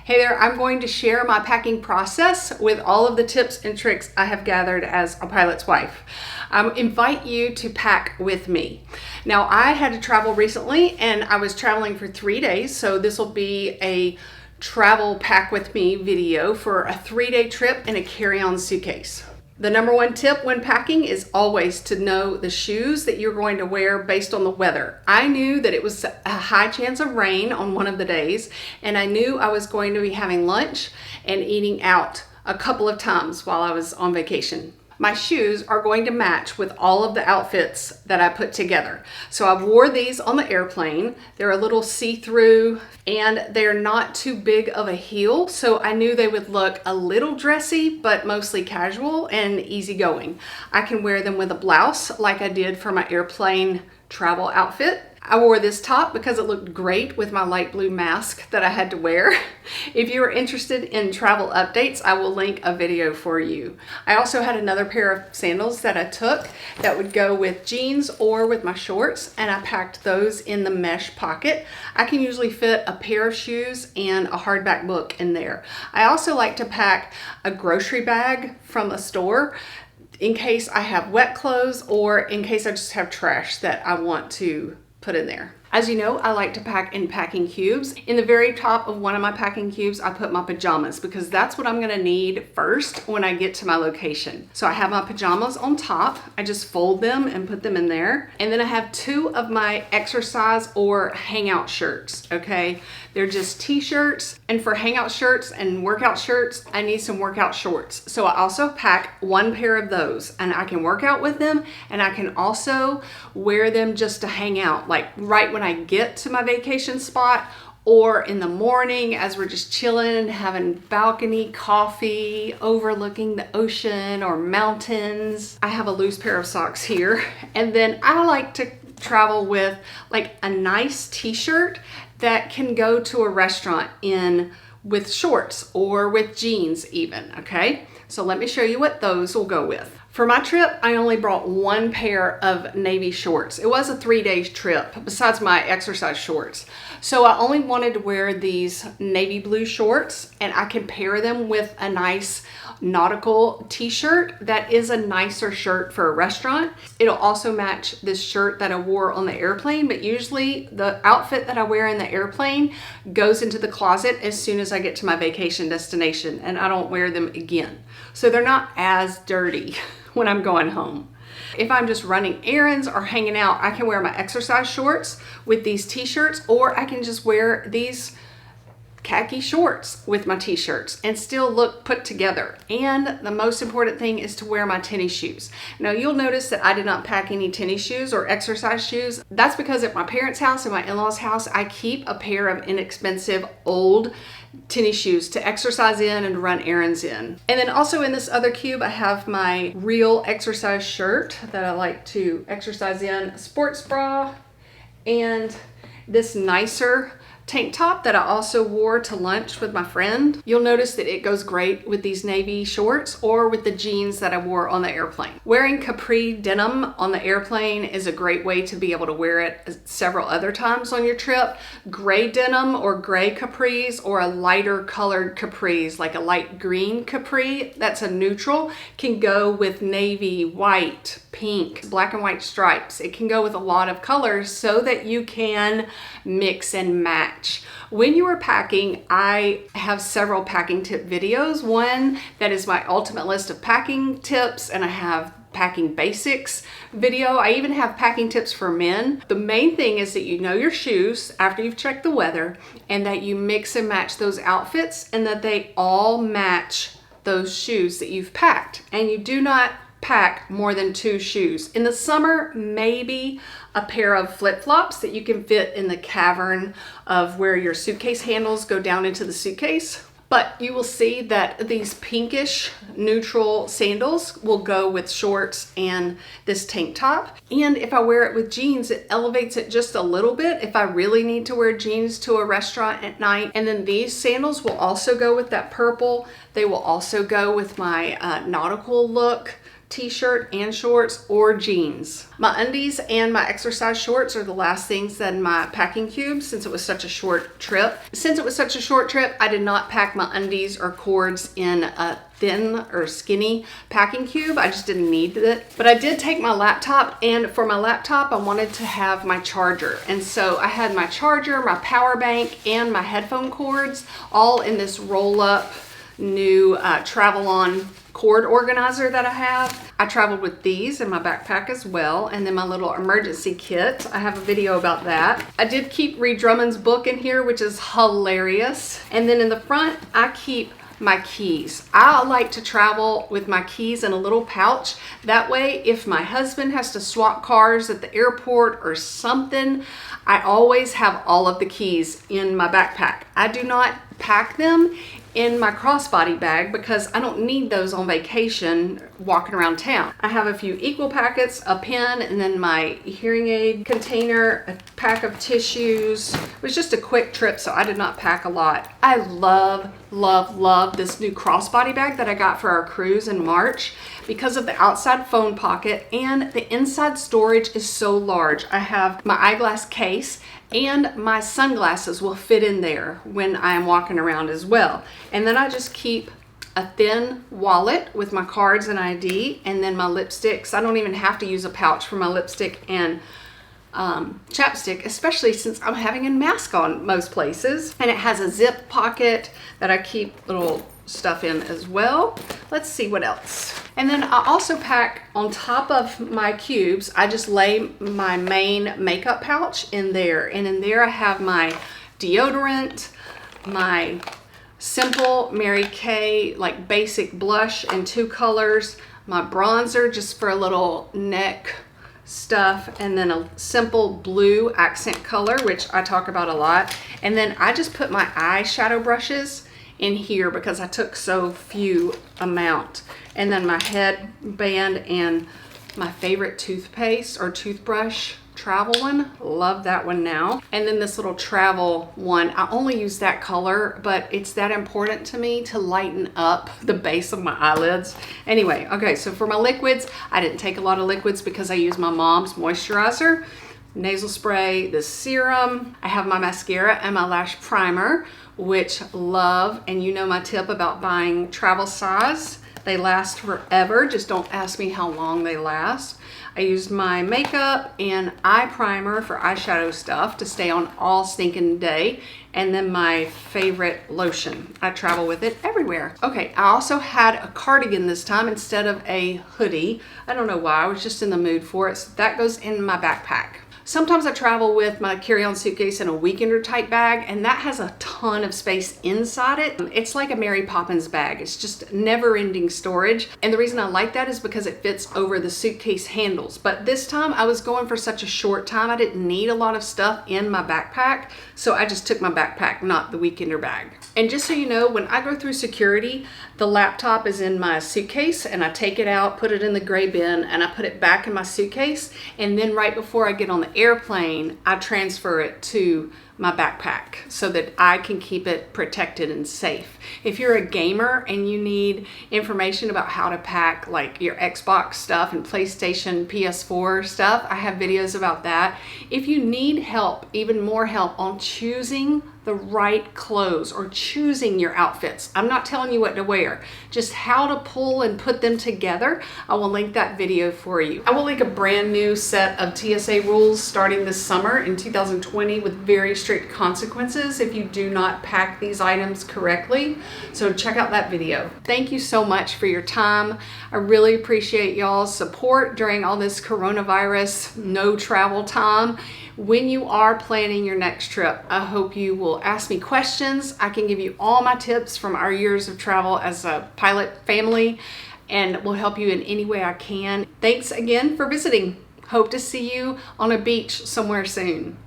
Hey there, I'm going to share my packing process with all of the tips and tricks I have gathered as a pilot's wife. I invite you to pack with me. Now, I had to travel recently and I was traveling for 3 days, so this will be a travel pack with me video for a 3-day trip in a carry-on suitcase. The number one tip when packing is always to know the shoes that you're going to wear based on the weather. I knew that it was a high chance of rain on one of the days, and I knew I was going to be having lunch and eating out a couple of times while I was on vacation. My shoes are going to match with all of the outfits that I put together. So I wore these on the airplane. They're a little see-through and they're not too big of a heel. So I knew they would look a little dressy, but mostly casual and easygoing. I can wear them with a blouse like I did for my airplane travel outfit. I wore this top because it looked great with my light blue mask that I had to wear. If you are interested in travel updates, I will link a video for you. I also had another pair of sandals that I took that would go with jeans or with my shorts, and I packed those in the mesh pocket. I can usually fit a pair of shoes and a hardback book in there. I also like to pack a grocery bag from a store in case I have wet clothes or in case I just have trash that I want to put in there. As you know, I like to pack in packing cubes. In the very top of one of my packing cubes, I put my pajamas because that's what I'm gonna need first when I get to my location. So I have my pajamas on top. I just fold them and put them in there. And then I have 2 of my exercise or hangout shirts, okay? They're just t-shirts. And for hangout shirts and workout shirts, I need some workout shorts. So I also pack 1 pair of those, and I can work out with them, and I can also wear them just to hang out, like right when I get to my vacation spot, or in the morning as we're just chilling, having balcony coffee, overlooking the ocean or mountains. I have a loose pair of socks here. And then I like to travel with like a nice t-shirt that can go to a restaurant in with shorts or with jeans even, okay? So let me show you what those will go with. For my trip, I only brought 1 pair of navy shorts. It was a 3-day trip besides my exercise shorts. So I only wanted to wear these navy blue shorts, and I can pair them with a nice nautical t-shirt that is a nicer shirt for a restaurant. It'll also match this shirt that I wore on the airplane, but usually the outfit that I wear in the airplane goes into the closet as soon as I get to my vacation destination, and I don't wear them again. So they're not as dirty when I'm going home. If I'm just running errands or hanging out, I can wear my exercise shorts with these t-shirts, or I can just wear these khaki shorts with my t-shirts and still look put together. And the most important thing is to wear my tennis shoes. Now you'll notice that I did not pack any tennis shoes or exercise shoes. That's because at my parents' house and my in-laws' house, I keep a pair of inexpensive old tennis shoes to exercise in and run errands in. And then also in this other cube, I have my real exercise shirt that I like to exercise in, a sports bra, and this nicer tank top that I also wore to lunch with my friend. You'll notice that it goes great with these navy shorts or with the jeans that I wore on the airplane. Wearing capri denim on the airplane is a great way to be able to wear it several other times on your trip. Gray denim or gray capris or a lighter colored capris, like a light green capri that's a neutral, can go with navy, white, pink, black and white stripes. It can go with a lot of colors so that you can mix and match. When you are packing, I have several packing tip videos. One that is my ultimate list of packing tips, and I have packing basics video. I even have packing tips for men. The main thing is that you know your shoes after you've checked the weather, and that you mix and match those outfits, and that they all match those shoes that you've packed. And you do not pack more than 2 shoes. In the summer, maybe a pair of flip-flops that you can fit in the cavern of where your suitcase handles go down into the suitcase. But you will see that these pinkish neutral sandals will go with shorts and this tank top. And if I wear it with jeans, it elevates it just a little bit if I really need to wear jeans to a restaurant at night. And then these sandals will also go with that purple. They will also go with my nautical look t-shirt and shorts, or jeans. My undies and my exercise shorts are the last things in my packing cube since it was such a short trip. Since it was such a short trip, I did not pack my undies or cords in a thin or skinny packing cube. I just didn't need it. But I did take my laptop, and for my laptop, I wanted to have my charger. And so I had my charger, my power bank, and my headphone cords all in this roll-up new Travel On cord organizer that I have. I traveled with these in my backpack as well, and then my little emergency kit. I have a video about that. I did keep Reed Drummond's book in here, which is hilarious. And then in the front, I keep my keys. I like to travel with my keys in a little pouch. That way, if my husband has to swap cars at the airport or something, I always have all of the keys in my backpack. I do not pack them in my crossbody bag because I don't need those on vacation walking around town. I have a few equal packets, a pen, and then my hearing aid container, a pack of tissues. It was just a quick trip, so I did not pack a lot. I love, love, love this new crossbody bag that I got for our cruise in March because of the outside phone pocket, and the inside storage is so large. I have my eyeglass case, and my sunglasses will fit in there when I am walking around as well. And then I just keep a thin wallet with my cards and ID, and then my lipsticks. I don't even have to use a pouch for my lipstick and chapstick, especially since I'm having a mask on most places. And it has a zip pocket that I keep little stuff in as well. Let's see what else. And then I also pack on top of my cubes, I just lay my main makeup pouch in there. And in there I have my deodorant, my simple Mary Kay like basic blush in 2 colors, my bronzer just for a little neck stuff, and then a simple blue accent color, which I talk about a lot. And then I just put my eyeshadow brushes in here because I took so few amount. And then my headband and my favorite toothpaste or toothbrush, travel one. Love that one now. And then this little travel one, I only use that color, but it's that important to me to lighten up the base of my eyelids. Anyway, okay, so for my liquids, I didn't take a lot of liquids because I use my mom's moisturizer, nasal spray, the serum. I have my mascara and my lash primer, which love. And you know my tip about buying travel size. They last forever. Just don't ask me how long they last. I used my makeup and eye primer for eyeshadow stuff to stay on all stinking day. And then my favorite lotion. I travel with it everywhere. Okay, I also had a cardigan this time instead of a hoodie. I don't know why, I was just in the mood for it. So that goes in my backpack. Sometimes I travel with my carry-on suitcase in a weekender type bag, and that has a ton of space inside it. It's like a Mary Poppins bag. It's just never-ending storage. And the reason I like that is because it fits over the suitcase handles. But this time I was going for such a short time, I didn't need a lot of stuff in my backpack. So I just took my backpack, not the weekender bag. And just so you know, when I go through security, the laptop is in my suitcase and I take it out, put it in the gray bin, and I put it back in my suitcase. And then right before I get on the airplane, I transfer it to my backpack so that I can keep it protected and safe. If you're a gamer and you need information about how to pack like your Xbox stuff and PlayStation, PS4 stuff, I have videos about that. If you need help, even more help on choosing the right clothes or choosing your outfits, I'm not telling you what to wear, just how to pull and put them together, I will link that video for you. I will link a brand new set of TSA rules starting this summer in 2020 with very strict consequences if you do not pack these items correctly. So check out that video. Thank you so much for your time. I really appreciate y'all's support during all this coronavirus, no travel time. When you are planning your next trip, I hope you will ask me questions. I can give you all my tips from our years of travel as a pilot family and will help you in any way I can. Thanks again for visiting. Hope to see you on a beach somewhere soon.